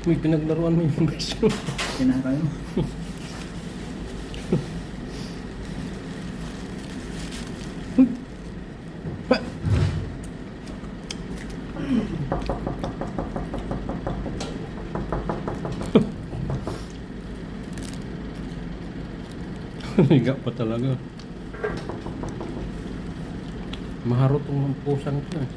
May pinaglaruan mo yung beso. Kinakain mo. Higa pa talaga. Maharot ang pusang ito eh.